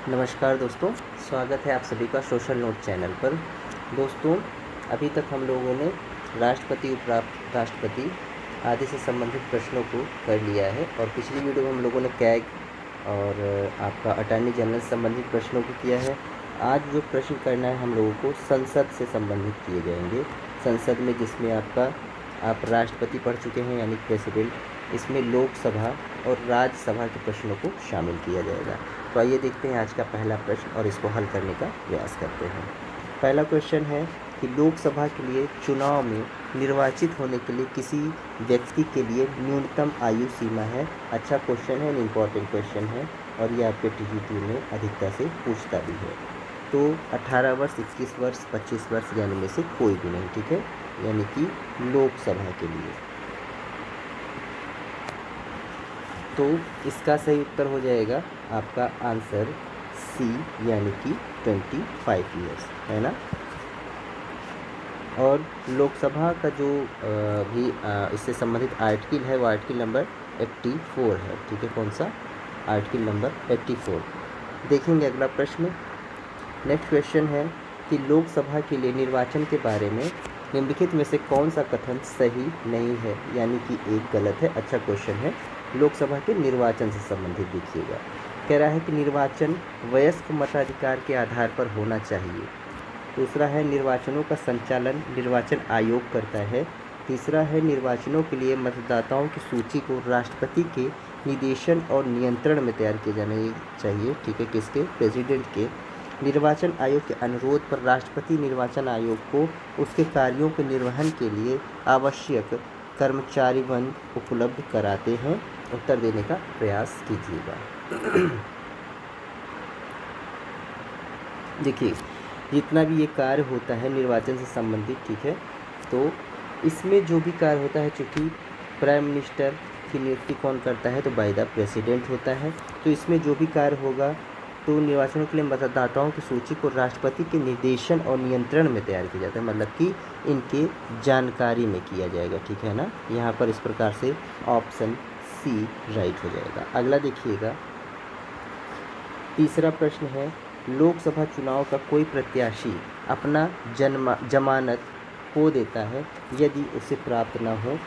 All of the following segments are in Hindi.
नमस्कार दोस्तों, स्वागत है आप सभी का सोशल नोट चैनल पर। दोस्तों, अभी तक हम लोगों ने राष्ट्रपति, उपराष्ट्रपति आदि से संबंधित प्रश्नों को कर लिया है और पिछली वीडियो में हम लोगों ने कैग और आपका अटॉर्नी जनरल से संबंधित प्रश्नों को किया है। आज जो प्रश्न करना है हम लोगों को संसद से संबंधित किए जाएंगे। संसद में जिसमें आप राष्ट्रपति पढ़ चुके हैं यानी प्रेसिडेंट, इसमें लोकसभा और राज्यसभा के प्रश्नों को शामिल किया जाएगा। तो आइए देखते हैं आज का पहला प्रश्न और इसको हल करने का प्रयास करते हैं। पहला क्वेश्चन है कि लोकसभा के लिए चुनाव में निर्वाचित होने के लिए किसी व्यक्ति के लिए न्यूनतम आयु सीमा है। अच्छा क्वेश्चन है, इम्पॉर्टेंट क्वेश्चन है और ये आपके टीजीटी में अधिकता से पूछता भी है। तो 18 वर्ष, 21 वर्ष, 25 वर्ष यानी में से कोई भी नहीं, ठीक है, यानी कि लोकसभा के लिए। तो इसका सही उत्तर हो जाएगा आपका आंसर सी, यानी कि 25 ईयर्स, है ना। और लोकसभा का जो भी इससे संबंधित आर्टिकल है वो आर्टिकल नंबर 84 है, ठीक है। कौन सा? Article number 84। देखेंगे अगला प्रश्न। नेक्स्ट क्वेश्चन है कि लोकसभा के लिए निर्वाचन के बारे में निम्नलिखित में से कौन सा कथन सही नहीं है, यानी कि एक गलत है। अच्छा क्वेश्चन है। लोकसभा के निर्वाचन से संबंधित देखिएगा। कह रहा है कि निर्वाचन वयस्क मताधिकार के आधार पर होना चाहिए। दूसरा है निर्वाचनों का संचालन निर्वाचन आयोग करता है। तीसरा है निर्वाचनों के लिए मतदाताओं की सूची को राष्ट्रपति के निर्देशन और नियंत्रण में तैयार किया जाना चाहिए, ठीक है। किसके? प्रेसिडेंट के। निर्वाचन आयोग के अनुरोध पर राष्ट्रपति निर्वाचन आयोग को उसके कार्यों के निर्वहन के लिए आवश्यक कर्मचारीगण उपलब्ध कराते हैं। उत्तर देने का प्रयास कीजिएगा। देखिए, जितना भी ये कार्य होता है निर्वाचन से संबंधित, ठीक है, तो इसमें जो भी कार्य होता है, चूँकि प्राइम मिनिस्टर की नियुक्ति कौन करता है, तो बाय द प्रेसिडेंट होता है। तो इसमें जो भी कार्य होगा तो निर्वाचनों के लिए मतदाताओं की सूची को राष्ट्रपति के निर्देशन और नियंत्रण में तैयार किया जाता है, मतलब कि इनके जानकारी में किया जाएगा, ठीक है ना। यहाँ पर इस प्रकार से ऑप्शन सी राइट हो जाएगा। अगला देखिएगा, तीसरा प्रश्न है लोकसभा चुनाव का कोई प्रत्याशी अपना जमानत खो देता है यदि उसे प्राप्त न हो।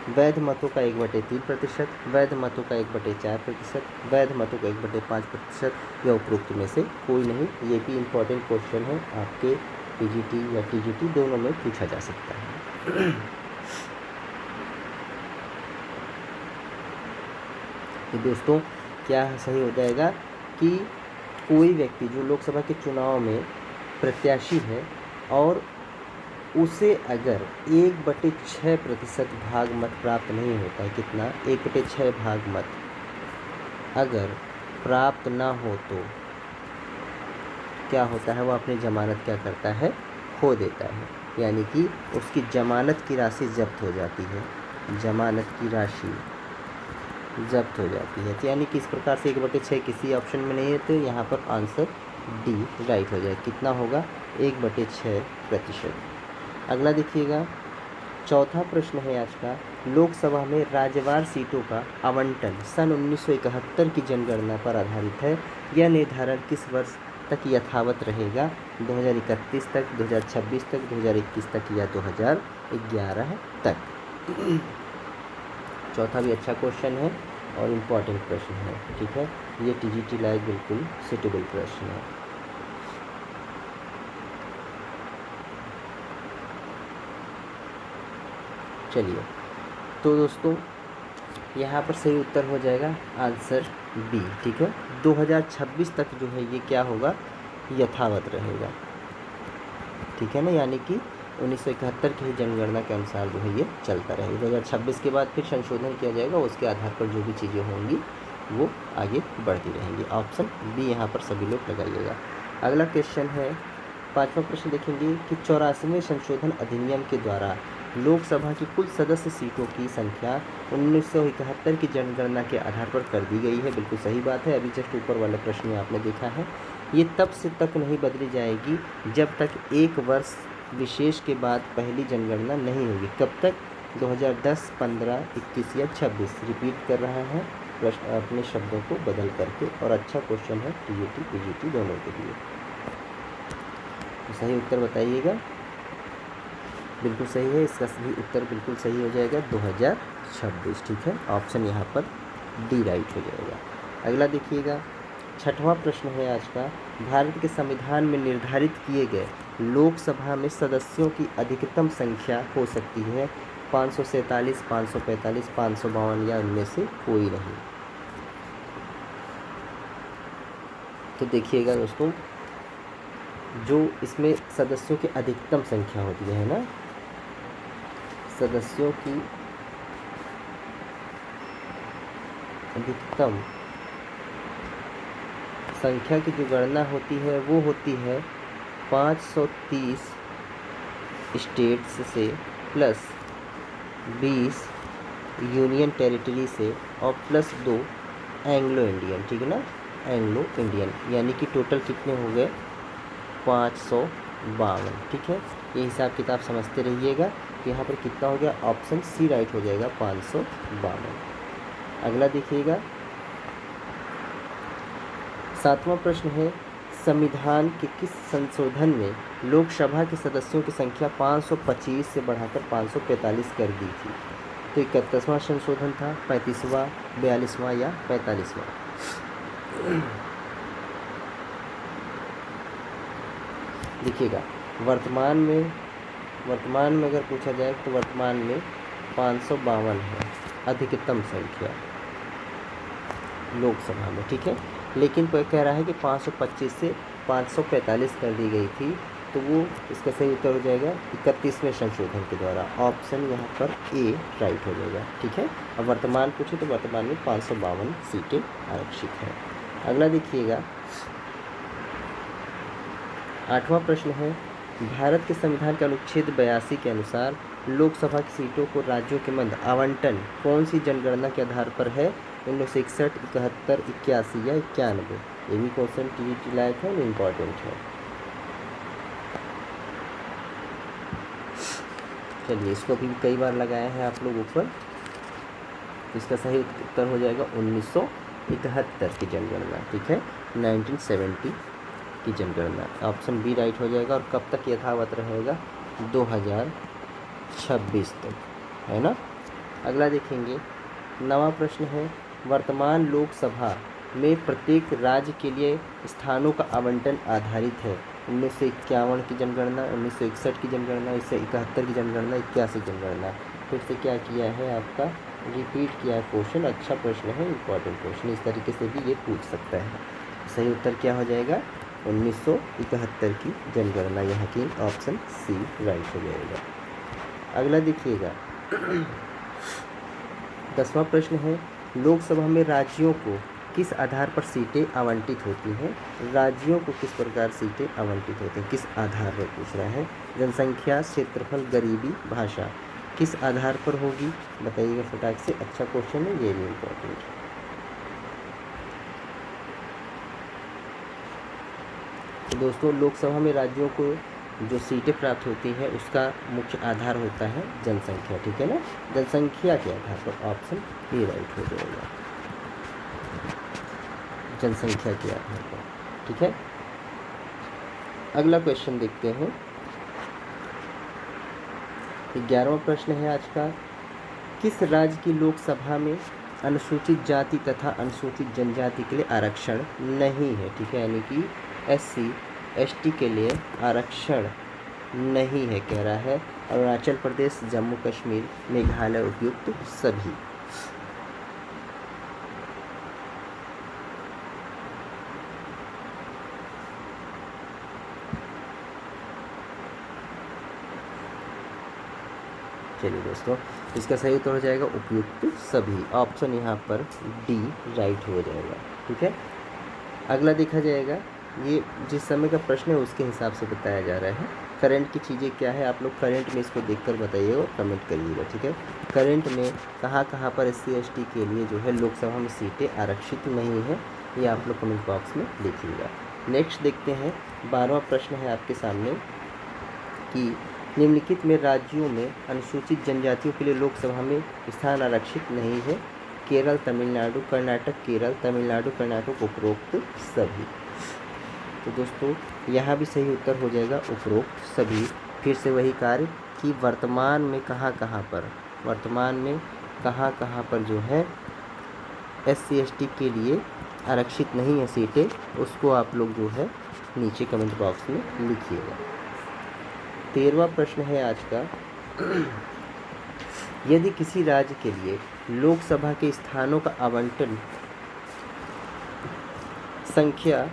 वैध मतों का 1/3%, वैध मतों का 1/4%, वैध मतों का 1/5% या उपरोक्त में से कोई नहीं। ये भी इम्पोर्टेंट क्वेश्चन है, आपके पीजीटी या टीजीटी दोनों में पूछा जा सकता है। तो दोस्तों, क्या सही हो जाएगा कि कोई व्यक्ति जो लोकसभा के चुनाव में प्रत्याशी है और उसे अगर 1/6% भाग मत प्राप्त नहीं होता है, कितना? 1/6 भाग मत अगर प्राप्त ना हो तो क्या होता है? वो अपनी जमानत क्या करता है? खो देता है, यानी कि उसकी जमानत की राशि जब्त हो जाती है। जमानत की राशि जब्त हो जाती है, तो यानी कि इस प्रकार से 1/6 किसी ऑप्शन में नहीं है, तो यहाँ पर आंसर डी राइट हो जाए। कितना होगा? 1/6%। अगला देखिएगा, चौथा प्रश्न है आज का। लोकसभा में राज्यवार सीटों का आवंटन सन 1971 की जनगणना पर आधारित है। यह निर्धारण किस वर्ष तक यथावत रहेगा? 2031 तक, 2026 तक, 2021 तक या 2011 तक? चौथा भी अच्छा क्वेश्चन है और इम्पॉर्टेंट प्रश्न है, ठीक है। ये टीजीटी लायक बिल्कुल सुटेबल प्रश्न है। चलिए, तो दोस्तों यहाँ पर सही उत्तर हो जाएगा आंसर बी, ठीक है। 2026 तक जो है ये क्या होगा? यथावत रहेगा, ठीक है ना, यानी कि 1971 की जनगणना के अनुसार जो है ये चलता रहेगा। 2026 के बाद फिर संशोधन किया जाएगा, उसके आधार पर जो भी चीज़ें होंगी वो आगे बढ़ती रहेंगी। ऑप्शन बी यहाँ पर सभी लोग लगाइएगा। अगला क्वेश्चन है, पाँचवा प्रश्न देखेंगे कि 84वें संशोधन अधिनियम के द्वारा लोकसभा की कुल सदस्य सीटों की संख्या 1971 की जनगणना के आधार पर कर दी गई है। बिल्कुल सही बात है। अभी जस्ट ऊपर वाले प्रश्न में आपने देखा है, ये तब से तक नहीं बदली जाएगी जब तक एक वर्ष विशेष के बाद पहली जनगणना नहीं होगी। कब तक? 2010, 15, 21 या 26। रिपीट कर रहा है, प्रश्न अपने शब्दों को बदल करके। और अच्छा क्वेश्चन है टीईटी पीजीटी दोनों के लिए। तो सही उत्तर बताइएगा। बिल्कुल सही है, इसका सही उत्तर बिल्कुल सही हो जाएगा 2026। ठीक है, ऑप्शन यहाँ पर डी राइट हो जाएगा। अगला देखिएगा, छठवां प्रश्न है आज का। भारत के संविधान में निर्धारित किए गए लोकसभा में सदस्यों की अधिकतम संख्या हो सकती है 547, 545, 552 या उनमें से कोई नहीं। तो देखिएगा दोस्तों, जो इसमें सदस्यों की अधिकतम संख्या होती है ना, सदस्यों की अधिकतम संख्या की जो गणना होती है वो होती है 530 स्टेट्स से प्लस 20 यूनियन टेरिटरी से और प्लस 2 एंग्लो इंडियन। ठीक है ना, एंग्लो इंडियन, यानी कि टोटल कितने हो गए 552। ठीक है, ये हिसाब किताब समझते रहिएगा कि यहाँ पर कितना हो गया, ऑप्शन सी राइट हो जाएगा 552। अगला देखिएगा, सातवां प्रश्न है, संविधान के किस संशोधन में लोकसभा के सदस्यों की संख्या 525 से बढ़ाकर 545 कर दी थी? तो 31वां संशोधन था, 35वां, 42वां या 45वां? देखिएगा, वर्तमान में अगर पूछा जाए तो वर्तमान में 552 है अधिकतम संख्या लोकसभा में। ठीक है, लेकिन कोई कह रहा है कि 525 से 545 कर दी गई थी, तो वो इसका सही उत्तर हो जाएगा 31वें संशोधन के द्वारा। ऑप्शन यहाँ पर ए राइट हो जाएगा। ठीक है, अब वर्तमान पूछे तो वर्तमान में 552 सीटें आरक्षित हैं। अगला देखिएगा, 8वां प्रश्न है, भारत के संविधान के अनुच्छेद 82 के अनुसार लोकसभा की सीटों को राज्यों के मध्य आवंटन कौन सी जनगणना के आधार पर है? 1961, 71, 81 या 91? ये भी क्वेश्चन टीईटी लायक है, इम्पॉर्टेंट है। चलिए, इसको भी कई बार लगाए हैं आप लोग ऊपर। इसका सही उत्तर हो जाएगा 1971 की जनगणना। ठीक है, 1970 की जनगणना। ऑप्शन बी राइट हो जाएगा। और कब तक यथावत रहेगा? 2026 तक, है ना। अगला देखेंगे, 9वां प्रश्न है, वर्तमान लोकसभा में प्रत्येक राज्य के लिए स्थानों का आवंटन आधारित है। 1951 की जनगणना, 1961 की जनगणना, 1971 की जनगणना, 81 जनगणना। फिर से क्या किया है, आपका रिपीट किया है क्वेश्चन। अच्छा प्रश्न है, इंपॉर्टेंट क्वेश्चन, इस तरीके से भी ये पूछ सकता है। सही उत्तर क्या हो जाएगा? 1971 की जनगणना, यहाँ की ऑप्शन सी राइट हो जाएगा। अगला देखिएगा, 10वां प्रश्न है, लोकसभा में राज्यों को किस आधार पर सीटें आवंटित होती हैं? राज्यों को किस प्रकार सीटें आवंटित होती हैं, किस आधार पर पूछ रहा है? जनसंख्या, क्षेत्रफल, गरीबी, भाषा, किस आधार पर होगी? बताइएगा फटाक से। अच्छा क्वेश्चन है, ये भी इम्पोर्टेंट है। तो दोस्तों, लोकसभा में राज्यों को जो सीटें प्राप्त होती हैं उसका मुख्य आधार होता है जनसंख्या। ठीक है ना, जनसंख्या के आधार पर ऑप्शन ए राइट हो जाएगा, जनसंख्या के आधार पर। ठीक है, अगला क्वेश्चन देखते हैं। 11वां प्रश्न है आज का, किस राज्य की लोकसभा में अनुसूचित जाति तथा अनुसूचित जनजाति के लिए आरक्षण नहीं है? ठीक है, यानी कि SC ST के लिए आरक्षण नहीं है कह रहा है। अरुणाचल प्रदेश, जम्मू कश्मीर, मेघालय उपयुक्त सभी। चलिए दोस्तों, इसका सही उत्तर हो जाएगा उपयुक्त सभी। ऑप्शन यहाँ पर डी राइट हो जाएगा। ठीक है, अगला देखा जाएगा, ये जिस समय का प्रश्न है उसके हिसाब से बताया जा रहा है। करंट की चीज़ें क्या है, आप लोग करंट में इसको देखकर बताइएगा और कमेंट करिएगा। ठीक है, करंट में कहाँ पर SC ST के लिए जो है लोकसभा में सीटें आरक्षित नहीं है, ये आप लोग कमेंट बॉक्स में लिखिएगा। नेक्स्ट देखते हैं, 12वां प्रश्न है आपके सामने कि निम्नलिखित में राज्यों में अनुसूचित जनजातियों के लिए लोकसभा में स्थान आरक्षित नहीं है। केरल तमिलनाडु कर्नाटक केरल तमिलनाडु कर्नाटक उपरोक्त सभी। तो दोस्तों यहाँ भी सही उत्तर हो जाएगा उपरोक्त सभी। फिर से वही कार्य कि वर्तमान में कहाँ कहाँ पर जो है SC/ST के लिए आरक्षित नहीं है सीटें, उसको आप लोग जो है नीचे कमेंट बॉक्स में लिखिएगा। 13वां प्रश्न है आज का। यदि किसी राज्य के लिए लोकसभा के स्थानों का आवंटन संख्या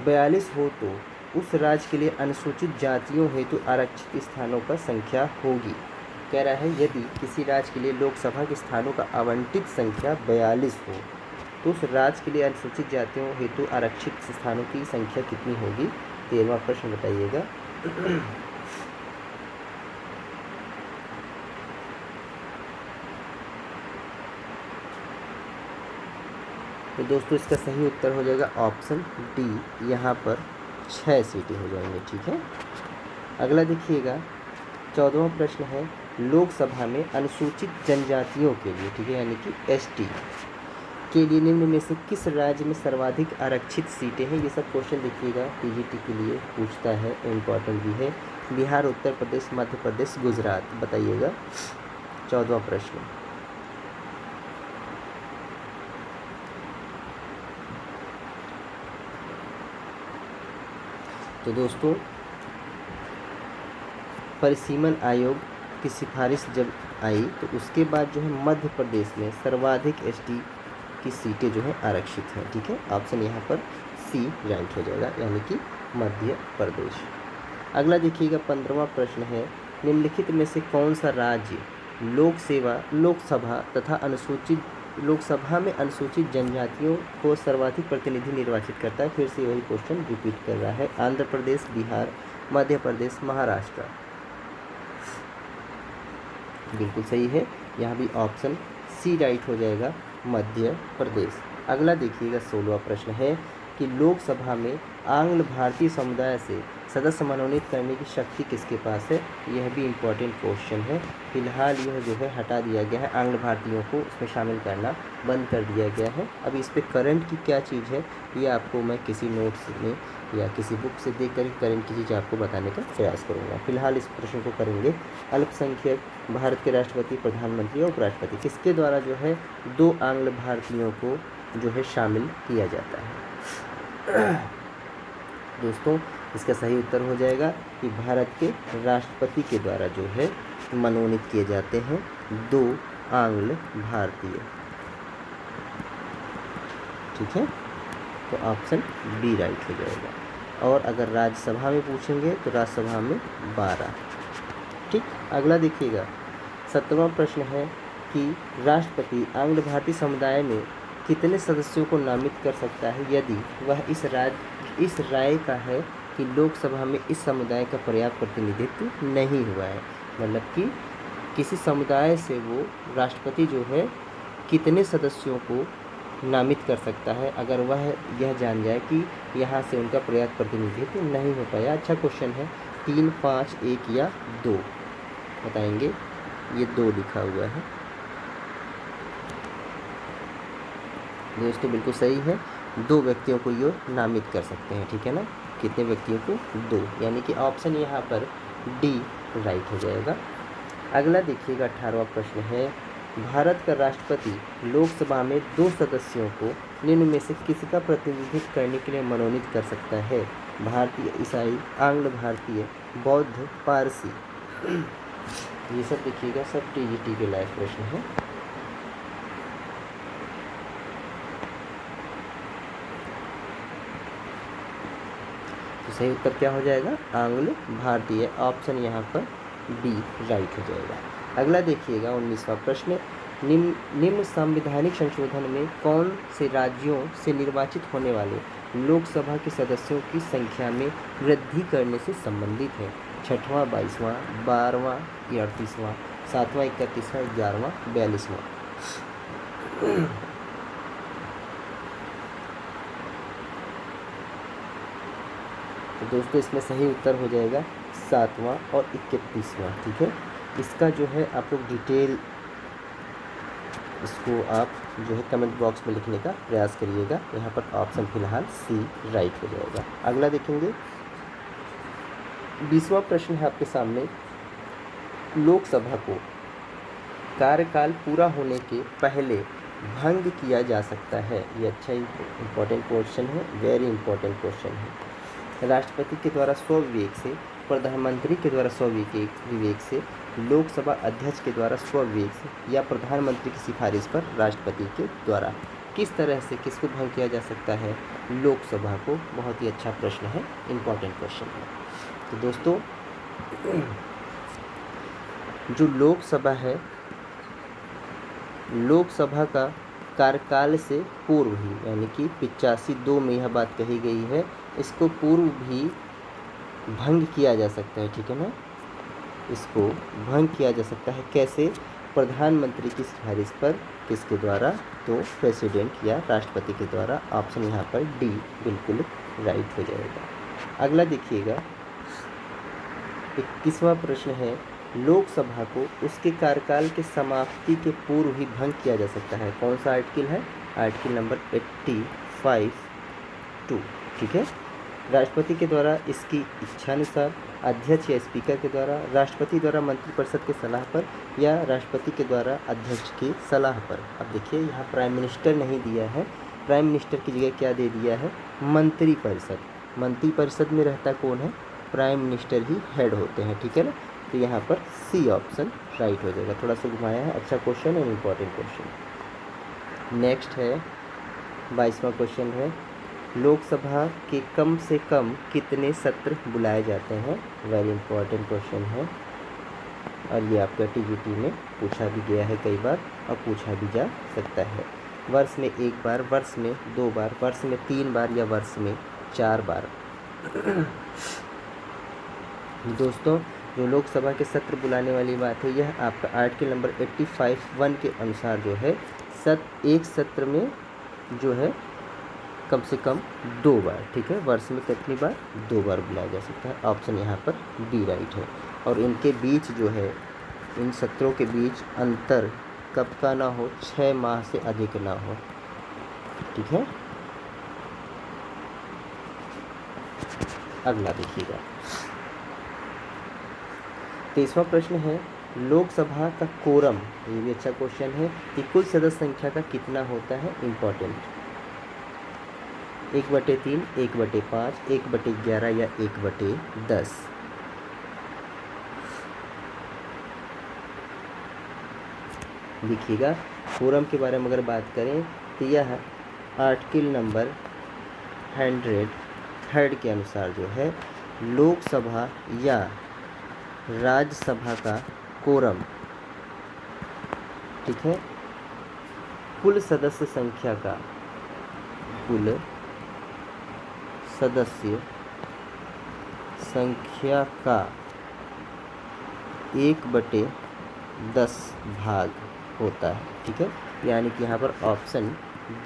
42 हो तो उस राज्य के लिए अनुसूचित जातियों हेतु आरक्षित स्थानों का संख्या होगी। कह रहा है यदि किसी राज्य के लिए लोकसभा के स्थानों का आवंटित संख्या 42 हो तो उस राज्य के लिए अनुसूचित जातियों हेतु आरक्षित स्थानों की संख्या कितनी होगी। 13वां प्रश्न बताइएगा। तो दोस्तों इसका सही उत्तर हो जाएगा ऑप्शन डी, यहाँ पर 6 सीटें हो जाएंगी। ठीक है, अगला देखिएगा। 14वां प्रश्न है लोकसभा में अनुसूचित जनजातियों के लिए, ठीक है, यानी कि ST के लिए निम्न में से किस राज्य में सर्वाधिक आरक्षित सीटें हैं। ये सब क्वेश्चन देखिएगा TGT के लिए पूछता है, इम्पॉर्टेंट भी है। बिहार, उत्तर प्रदेश, मध्य प्रदेश, गुजरात, बताइएगा। 14वां प्रश्न। तो दोस्तों परिसीमन आयोग की सिफारिश जब आई तो उसके बाद जो है मध्य प्रदेश में सर्वाधिक ST की सीटें जो है आरक्षित हैं। ठीक है, ऑप्शन यहाँ पर C राइट हो जाएगा, यानी कि मध्य प्रदेश। अगला देखिएगा 15वां प्रश्न है निम्नलिखित में से कौन सा राज्य लोकसभा तथा लोकसभा में अनुसूचित जनजातियों को सर्वाधिक प्रतिनिधि निर्वाचित करता है। फिर से वही क्वेश्चन रिपीट कर रहा है। आंध्र प्रदेश, बिहार, मध्य प्रदेश, महाराष्ट्र। बिल्कुल सही है, यहाँ भी ऑप्शन C राइट हो जाएगा, मध्य प्रदेश। अगला देखिएगा 16वां प्रश्न है कि लोकसभा में आंग्ल भारतीय समुदाय से सदस्य मनोनीत करने की शक्ति किसके पास है। यह भी इम्पोर्टेंट क्वेश्चन है। फिलहाल यह जो है हटा दिया गया है, आंग्ल भारतीयों को इसमें शामिल करना बंद कर दिया गया है। अब इस पर करंट की क्या चीज़ है ये आपको मैं किसी नोट्स में या किसी बुक से देख कर करंट की चीज़ आपको बताने का प्रयास करूँगा। फिलहाल इस प्रश्न को करेंगे। अल्पसंख्यक भारत के राष्ट्रपति, प्रधानमंत्री और उपराष्ट्रपति किसके द्वारा जो है 2 आंग्ल भारतीयों को जो है शामिल किया जाता है। दोस्तों इसका सही उत्तर हो जाएगा कि भारत के राष्ट्रपति के द्वारा जो है मनोनीत किए जाते हैं 2 आंग्ल भारतीय। ठीक है, तो ऑप्शन B राइट हो जाएगा। और अगर राज्यसभा में पूछेंगे तो राज्यसभा में 12। ठीक, अगला देखिएगा 17वां प्रश्न है कि राष्ट्रपति आंग्ल भारतीय समुदाय में कितने सदस्यों को नामित कर सकता है यदि वह इस राय का है कि लोकसभा में इस समुदाय का पर्याप्त प्रतिनिधित्व नहीं हुआ है। मतलब कि किसी समुदाय से वो राष्ट्रपति जो है कितने सदस्यों को नामित कर सकता है अगर वह यह जान जाए कि यहाँ से उनका पर्याप्त प्रतिनिधित्व नहीं हो पाया। अच्छा क्वेश्चन है। 3, 5, 1 या 2 बताएंगे। ये 2 लिखा हुआ है दोस्तों, बिल्कुल सही है। 2 व्यक्तियों को ये नामित कर सकते हैं। ठीक है ना, कितने व्यक्तियों को 2, यानी कि ऑप्शन यहाँ पर D राइट हो जाएगा। अगला देखिएगा 18वां प्रश्न है भारत का राष्ट्रपति लोकसभा में 2 सदस्यों को निम्न में से किसका प्रतिनिधित्व करने के लिए मनोनीत कर सकता है। भारतीय, ईसाई, आंग्ल भारतीय, बौद्ध, पारसी। ये सब देखिएगा, सब TGT के लायक प्रश्न है। तो सही उत्तर क्या हो जाएगा, आंग्ल भारतीय। ऑप्शन यहाँ पर B राइट हो जाएगा। अगला देखिएगा 19वां प्रश्न निम्न संवैधानिक संशोधन में कौन से राज्यों से निर्वाचित होने वाले लोकसभा के सदस्यों की संख्या में वृद्धि करने से संबंधित है। 6वां, 22वां, 12वां या 38वां, 7वां, 31वां, 11वां, 42वां। तो दोस्तों इसमें सही उत्तर हो जाएगा 7वां और 31वां। ठीक है, इसका जो है आप लोग डिटेल इसको आप जो है कमेंट बॉक्स में लिखने का प्रयास करिएगा। यहाँ पर ऑप्शन फिलहाल सी राइट हो जाएगा। अगला देखेंगे, 20वां प्रश्न है आपके सामने। लोकसभा को कार्यकाल पूरा होने के पहले भंग किया जा सकता है। ये अच्छा इम्पोर्टेंट क्वेश्चन है, वेरी इंपॉर्टेंट क्वेश्चन है। राष्ट्रपति के द्वारा स्वविवेक से, प्रधानमंत्री के द्वारा स्वविवेक से, लोकसभा अध्यक्ष के द्वारा स्वविवेक से या प्रधानमंत्री की सिफारिश पर राष्ट्रपति के द्वारा किस तरह से किसको भंग किया जा सकता है लोकसभा को। बहुत ही अच्छा प्रश्न है, इम्पोर्टेंट क्वेश्चन है। तो दोस्तों, जो लोकसभा है, लोकसभा का कार्यकाल से पूर्व ही, यानी कि 85(2) में यह बात कही गई है, इसको पूर्व भी भंग किया जा सकता है, ठीक है ना। इसको भंग किया जा सकता है कैसे? प्रधानमंत्री की सिफारिश पर। किसके द्वारा? तो प्रेसिडेंट या राष्ट्रपति के द्वारा। ऑप्शन यहाँ पर डी बिल्कुल राइट हो जाएगा। अगला देखिएगा, 21वां प्रश्न है, लोकसभा को उसके कार्यकाल के समाप्ति के पूर्व ही भंग किया जा सकता है। कौन सा आर्टिकल है? आर्टिकल नंबर 85(2), ठीक है। राष्ट्रपति के द्वारा इसकी इच्छानुसार, अध्यक्ष या स्पीकर के द्वारा, राष्ट्रपति द्वारा मंत्रिपरिषद के सलाह पर या राष्ट्रपति के द्वारा अध्यक्ष की सलाह पर। अब देखिए, यहाँ प्राइम मिनिस्टर नहीं दिया है, प्राइम मिनिस्टर की जगह क्या दे दिया है? मंत्रिपरिषद। मंत्रिपरिषद में रहता कौन है? प्राइम मिनिस्टर ही हेड होते हैं, ठीक है ना। तो यहाँ पर सी ऑप्शन राइट हो जाएगा। थोड़ा सा घुमाया है, अच्छा क्वेश्चन है, इम्पोर्टेंट क्वेश्चन। नेक्स्ट है 22वां क्वेश्चन है, लोकसभा के कम से कम कितने सत्र बुलाए जाते हैं? वेरी इंपॉर्टेंट क्वेश्चन है और ये आपका टीजीटी में पूछा भी गया है कई बार और पूछा भी जा सकता है। वर्ष में 1 बार, वर्ष में 2 बार, वर्ष में 3 बार या वर्ष में 4 बार। दोस्तों, जो लोकसभा के सत्र बुलाने वाली बात है, यह आपका आर्टिकल नंबर 85(1) के अनुसार जो है एक सत्र में जो है कम से कम 2 बार, ठीक है। वर्ष में कितनी बार? 2 बार बुलाया जा सकता है। ऑप्शन यहाँ पर डी राइट है। और इनके बीच जो है, इन सत्रों के बीच अंतर कब का ना हो? 6 माह से अधिक ना हो, ठीक है। अगला देखिएगा, 23वां प्रश्न है, लोकसभा का कोरम, ये भी अच्छा क्वेश्चन है, कि कुल सदस्य संख्या का कितना होता है? इम्पोर्टेंट। 1/3, 1/5, 1/11 या 1/10। देखिएगा, कोरम के बारे में अगर बात करें तो यह आर्टिकल नंबर 103 के अनुसार जो है लोकसभा या राज्यसभा का कोरम, ठीक है, कुल सदस्य संख्या का, कुल सदस्य संख्या का 1/10 भाग होता है, ठीक है। यानी कि यहाँ पर ऑप्शन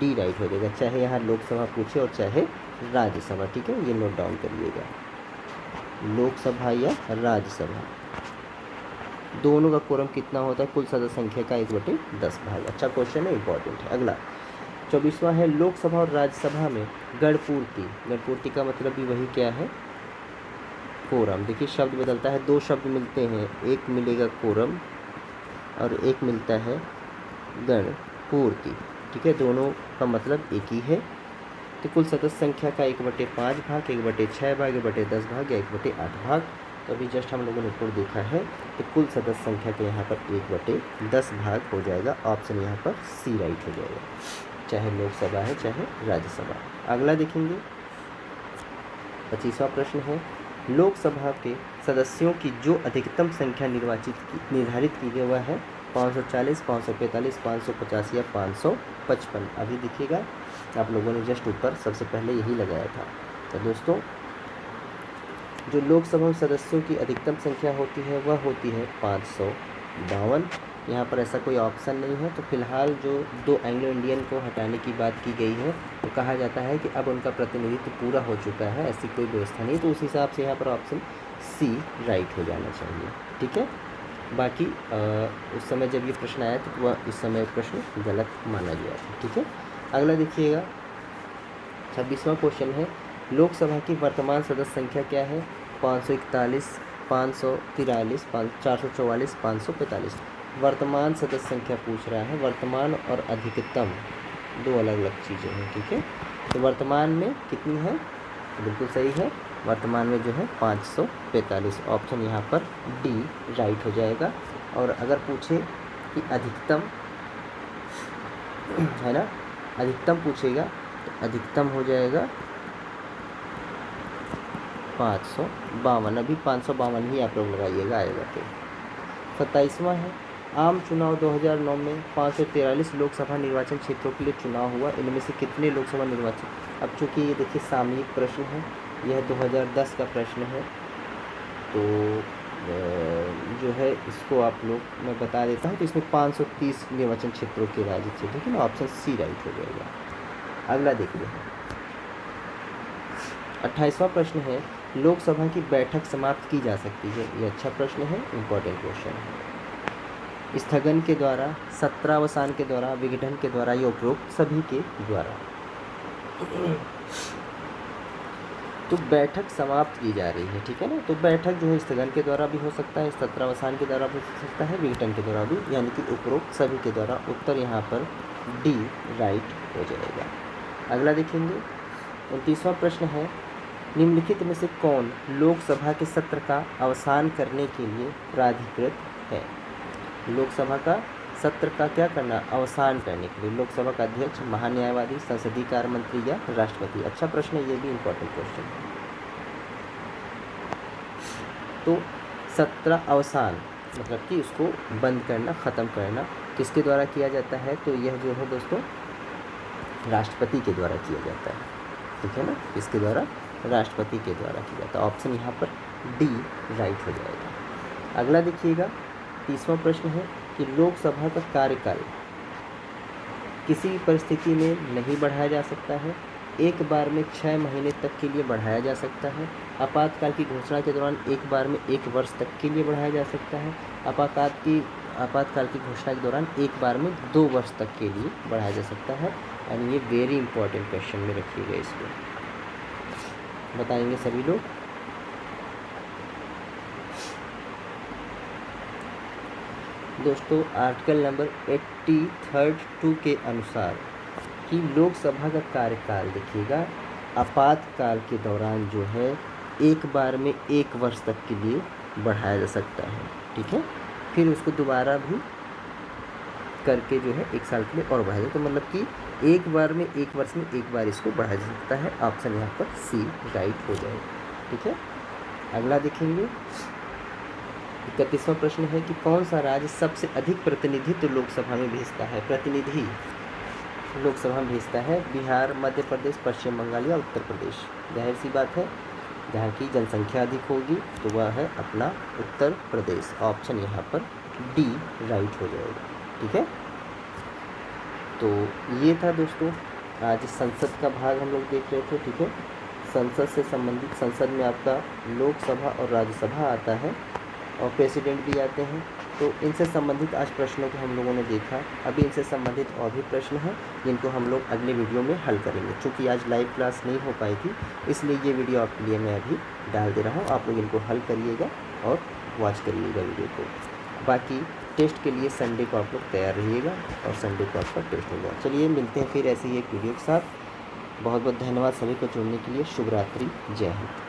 डी राइट हो जाएगा, चाहे यहाँ लोकसभा पूछे और चाहे राज्यसभा, ठीक है। ये नोट डाउन करिएगा, लोकसभा या राज्यसभा दोनों का कोरम कितना होता है? कुल सदस्य संख्या का 1/10 भाग। अच्छा क्वेश्चन है, इंपॉर्टेंट है। अगला 24वां है, लोकसभा और राज्यसभा में गणपूर्ति। गणपूर्ति का मतलब भी वही क्या है? कोरम। देखिए, शब्द बदलता है, 2 शब्द मिलते हैं, एक मिलेगा कोरम और एक मिलता है गणपूर्ति, ठीक है। दोनों का मतलब एक ही है। तो कुल सदस्य संख्या का 1/5 भाग, 1/6 भाग, 1/10 भाग या 1/8 भाग। तो अभी जस्ट हम लोगों ने ऊपर देखा है, तो कुल सदस्य संख्या का यहाँ पर 1/10 भाग हो जाएगा। ऑप्शन यहाँ पर सी राइट हो जाएगा, चाहे लोकसभा है चाहे राज्यसभा। अगला देखेंगे, 25वां प्रश्न है, लोकसभा के सदस्यों की जो अधिकतम संख्या निर्धारित की गई वह है 540, 545, 550 या 555। अभी देखिएगा, आप लोगों ने जस्ट ऊपर सबसे पहले यही लगाया था। तो दोस्तों, जो लोकसभा सदस्यों की अधिकतम संख्या होती है वह होती है 552। यहाँ पर ऐसा कोई ऑप्शन नहीं है, तो फिलहाल जो 2 एंग्लो इंडियन को हटाने की बात की गई है, तो कहा जाता है कि अब उनका प्रतिनिधित्व पूरा हो चुका है, ऐसी कोई व्यवस्था नहीं। तो उस हिसाब से यहाँ पर ऑप्शन सी राइट हो जाना चाहिए, ठीक है। बाकी उस समय जब ये प्रश्न आया तो वह इस समय प्रश्न गलत माना गया था। ठीक है, अगला देखिएगा 26वां क्वेश्चन है, लोकसभा की वर्तमान सदस्य संख्या क्या है? 541, 543, 444, 545। वर्तमान सदस्य संख्या पूछ रहा है। वर्तमान और अधिकतम दो अलग अलग चीज़ें हैं। ठीक है, तो वर्तमान में कितनी है? बिल्कुल सही है, वर्तमान में जो है 545। ऑप्शन यहाँ पर डी राइट हो जाएगा। और अगर पूछे कि अधिकतम है ना, अधिकतम पूछेगा तो अधिकतम हो जाएगा 552। अभी 552 ही आप लोग लगाइएगा, आएगा तो। 27वां है, आम चुनाव 2009 में 543 लोकसभा निर्वाचन क्षेत्रों के लिए चुनाव हुआ, इनमें से कितने लोकसभा निर्वाचन? अब चूँकि ये देखिए सामयिक प्रश्न है, यह 2010 का प्रश्न है, तो जो है इसको आप लोग मैं बता देता हूँ। तो इसमें 530 निर्वाचन क्षेत्रों के राज्य थे। ठीक है ना, ऑप्शन सी राइट हो जाएगा। अगला देखते हैं 28वां प्रश्न है, लोकसभा की बैठक समाप्त की जा सकती है? ये अच्छा प्रश्न है, इम्पोर्टेंट क्वेश्चन है। स्थगन के द्वारा, सत्रावसान के द्वारा, विघटन के द्वारा या उपरोक्त सभी के द्वारा। तो बैठक समाप्त की जा रही है। ठीक है ना, तो बैठक जो है स्थगन के द्वारा भी हो सकता है, सत्रावसान के द्वारा भी हो सकता है, विघटन के द्वारा भी, यानी कि उपरोक्त सभी के द्वारा। उत्तर यहाँ पर डी राइट हो जाएगा। अगला देखेंगे 29वां प्रश्न है, निम्नलिखित में से कौन लोकसभा के सत्र का अवसान करने के लिए प्राधिकृत है? लोकसभा का सत्र का क्या करना? अवसान करने के लिए। लोकसभा का अध्यक्ष, महान्यायवादी, संसदीय कार्य मंत्री या राष्ट्रपति? अच्छा प्रश्न है, ये भी इम्पोर्टेंट क्वेश्चन है। तो सत्र अवसान मतलब कि उसको बंद करना, ख़त्म करना किसके द्वारा किया जाता है? तो यह जो है दोस्तों राष्ट्रपति के द्वारा किया जाता है। ठीक है ना, इसके द्वारा राष्ट्रपति के द्वारा किया जाता है। ऑप्शन यहाँ पर डी राइट हो जाएगा। अगला देखिएगा 30वां प्रश्न है कि लोकसभा का कार्यकाल किसी भी परिस्थिति में नहीं बढ़ाया जा सकता है, एक बार में 6 महीने तक के लिए बढ़ाया जा सकता है, आपातकाल की घोषणा के दौरान एक बार में 1 वर्ष तक के लिए बढ़ाया जा सकता है, आपातकाल की घोषणा के दौरान एक बार में 2 वर्ष तक के लिए बढ़ाया जा सकता है। यानी ये वेरी इंपॉर्टेंट क्वेश्चन में रखिएगा, इसको बताएंगे सभी लोग। दोस्तों आर्टिकल नंबर 83(2) के अनुसार कि लोकसभा का कार्यकाल देखिएगा आपातकाल के दौरान जो है एक बार में 1 वर्ष तक के लिए बढ़ाया जा सकता है। ठीक है, फिर उसको दोबारा भी करके जो है 1 साल के लिए और बढ़ाया जाए, तो मतलब कि एक बार में 1 वर्ष में एक बार इसको बढ़ाया जा सकता है। ऑप्शन यहाँ पर सी राइट हो जाएगा। ठीक है, अगला देखेंगे 31वां प्रश्न है कि कौन सा राज्य सबसे अधिक प्रतिनिधित्व लोकसभा में भेजता है? प्रतिनिधि लोकसभा में भेजता है बिहार, मध्य प्रदेश, पश्चिम बंगाल या उत्तर प्रदेश? जाहिर सी बात है, जहाँ की जनसंख्या अधिक होगी तो वह है अपना उत्तर प्रदेश। ऑप्शन यहाँ पर डी राइट हो जाएगा। ठीक है, तो ये था दोस्तों आज संसद का भाग हम लोग देख रहे थे। ठीक है, संसद से संबंधित, संसद में आपका लोकसभा और राज्यसभा आता है और प्रेसिडेंट भी आते हैं। तो इनसे संबंधित आज प्रश्नों को हम लोगों ने देखा। अभी इनसे संबंधित और भी प्रश्न हैं जिनको हम लोग अगले वीडियो में हल करेंगे। चूँकि आज लाइव क्लास नहीं हो पाई थी, इसलिए ये वीडियो आपके लिए मैं अभी डाल दे रहा हूँ। आप लोग इनको हल करिएगा और वॉच करिएगा वीडियो को। बाकी टेस्ट के लिए संडे को आप लोग तैयार रहिएगा और संडे को आपका टेस्ट होगा। चलिए मिलते हैं फिर ऐसे ही एक वीडियो के साथ। बहुत बहुत धन्यवाद सभी को जुड़ने के लिए। शुभ रात्रि, जय हिंद।